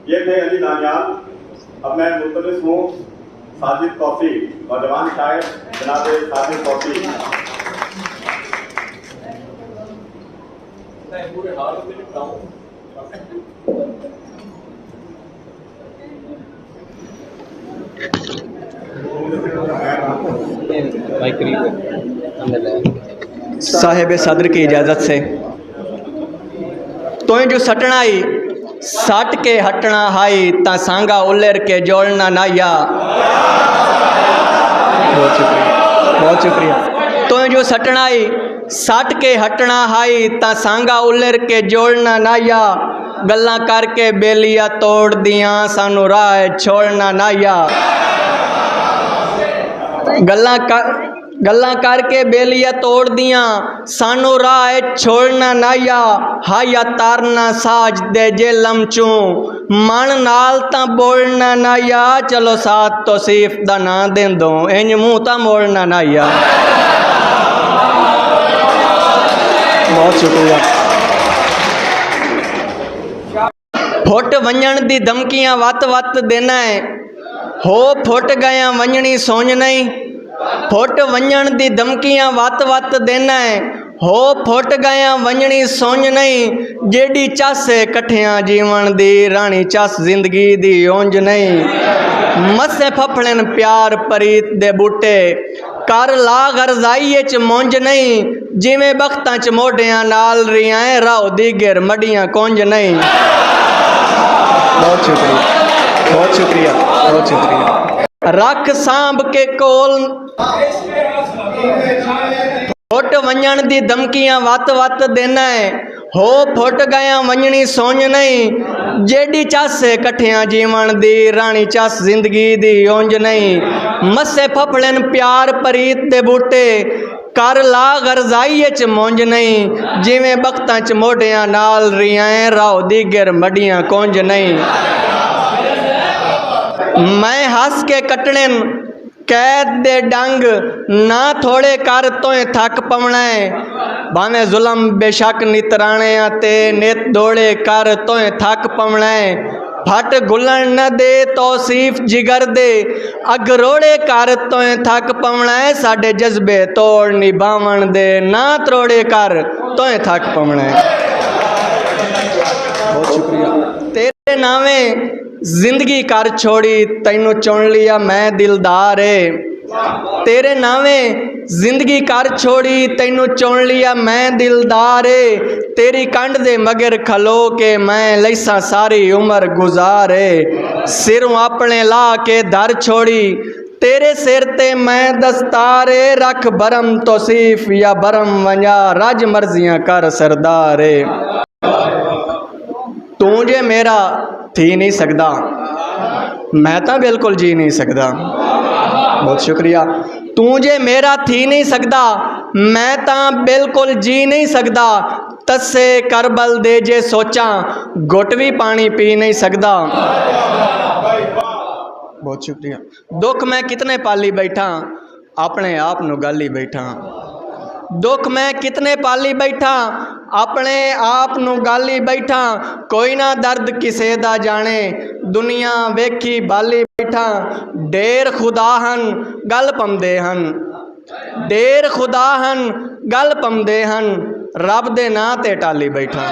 ये थे अली नानियाल। अब मैं मुल्तमिस हूँ साजिद कौफी, नौजवान शायर जनाब साजिद कौफी। मैं पूरे हाल में लिखता हूँ। साहेब सदर की इजाज़त से तो जो सटनाई सट के हटना हाई ता सांगा उलर के जोड़ना नाया। बहुत शुक्रिया। तो जो सटनाई सट के हटना हाई ता सांगा उलर के जोड़ना नाया। गल्ला करके बेलिया तोड़ दियां सानू राह छोड़ना नाया। गल्ला करके बेलिया तोड़ दियां सानू राह छोड़ना नाया। हाया तारना साज दे जे लमचू मन नाल ता बोलना नाया। चलो साथ तौसीफ दा ना दें दो इंज मुँह ता मोड़ना नाया। बहुत शुक्रिया। फुट वंजण दी धमकियां वत वत देना है हो फुट गया वंजनी सोच नहीं। फुट वंजण दी धमकियां वत वत देना है हो फुट गया वंजनी सोच नहीं। जेडी चस कट्ठियां जीवन दी रानी चस जिंदगी दी ओंज नहीं। मसे फफड़न प्यार परीत दे बूटे कर ला गरजाई च मुंज नहीं। जिमें बख्तां च मोढियां नाल रियां राह दी गिर मडियां कुंज नहीं। बहुत शुक्रिया, बहुत शुक्रिया, बहुत शुक्रिया। रख सांभ के कोल फुट वंजण दी धमकियां वत वत देना है हो फुट गया वंजनी सोच नहीं। जेडी चस कट्ठियां जीवन दी रानी चस जिंदगी दी ओंज नहीं। मसे फफड़न प्यार परीत दे बूटे कर ला गरजाई च मुंज नहीं। जिमें बख्तां च मोढियां नाल रियां राह दी गिर मडियां कुंज नहीं। मैं हस के कटने कैद दे डंग ना थोड़े कर तोए थक पवना है। भावें जुलम बेशक नितराने ते नित दौड़े कर तोए थक पवना है। फट गुलन न दे तौसीफ जिगर दे अगरोड़े कर तोए थक पवना है। साडे जज्बे तोड़ निभावन दे ना त्रोड़े कर तोए थक पवना है। बहुत शुक्रिया। तेरे नावे जिंदगी कर छोड़ी तैनू चुन लिया मैं दिलदार है। तेरे नावे जिंदगी कर छोड़ी तैनू चुन लिया मैं दिलदार है। तेरी कंड दे मगर खलो के मैं लैसा सारी उम्र गुजारे। सिरों अपने ला के दर छोड़ी तेरे सिर ते मैं दस्तारे। रख बरम तौसीफ या बरम वंजा रज मर्जियां कर सरदारे। तू जे मेरा थी नहीं सकदा मैं तो बिल्कुल जी नहीं सकदा। बहुत शुक्रिया। तू जे मेरा थी नहीं सकदा मैं तो बिल्कुल जी नहीं सकदा। तस्से करबल दे जे सोचा घुट भी पानी पी नहीं सकदा। बहुत शुक्रिया। दुख मैं कितने पाली बैठा अपने आप नू गाली बैठा। दुख मैं कितने पाली बैठा अपने आप नू गाली बैठा। कोई ना दर्द किसे दा जाने दुनिया वेखी बाली बैठा। डेर खुदा हन गल पमदे हन डेर खुदा हन गल पमदे हन रब दे नां ते टाली बैठा।